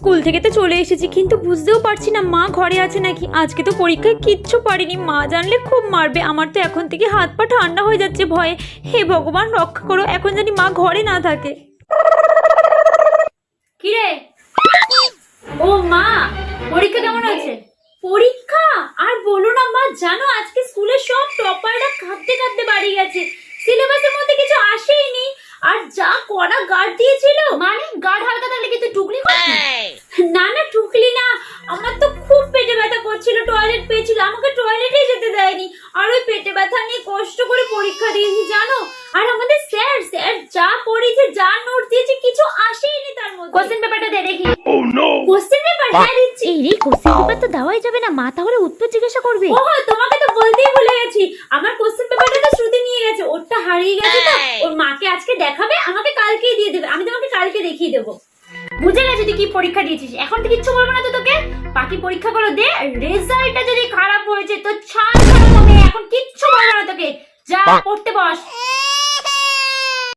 School থেকে তো চলে এসেছি, কিন্তু বুঝতেও পারছি না মা ঘরে আছে নাকি। আজকে তো পরীক্ষায় কিচ্ছু পারিনি, মা জানলে খুব মারবে। আমার তো এখন থেকে হাত পা ঠান্ডা হয়ে যাচ্ছে ভয়ে। হে ভগবান রক্ষা করো, এখন জানি মা ঘরে না থাকে। কিরে? ও মা, পরীক্ষা কেমন হয়েছে? পরীক্ষা আর বলো না মা, জানো আজকে স্কুলের সব টপাররা কাঁদতে কাঁদতে বাড়ি গেছে। সিলেবাসের মধ্যে কিছু আসেইনি, আর যা কড়া গার্ড দিয়েছিল। মানে গার্ড হালকা থাকলে কি তুই টুকলি করবি? না না টুকলি না, আমার তো খুব পেটে ব্যথা করছিল, টয়লেট পেয়েছিল, আমাকে টয়লেটেই যেতে দেয়নি। আর ওই পেটে ব্যথা নিয়ে কষ্ট করে পরীক্ষা দিয়েছি জানো। আর আমাদের স্যার যা পড়িয়েছে, যা নোট দিয়েছে, কিছু আসেইনি তার মধ্যে। কোশ্চেন পেপারটা দে দেখি। কোশ্চেন পেপার দিচ্ছি। এই কোশ্চেন পেপার তো দেওয়াই যাবে না, মা তাহলে উত্তর জিজ্ঞাসা করবে। ও তোমাকে তো বলতেই ভুলে গেছি, আমার কোশ্চেন পেপারটা তো শ্রুতি নিয়ে গেছে, ওরটা হারিয়ে গেছে তো। ওর মাকে আজকে দেখাবে, আমাকে কালকেই দিয়ে দেবে, আমি তোমাকে কালকে দেখিয়ে দেবো। বুঝে গেছি তুই কি পরীক্ষা দিয়েছিস, এখন তো কিচ্ছু বলবো না তো তোকে। বাকি পরীক্ষাগুলো দে, রেজাল্টটা যদি খারাপ হয়েছে তো ছাড়, এখন কিচ্ছু বলবো না তোকে। যা পড়তে বস।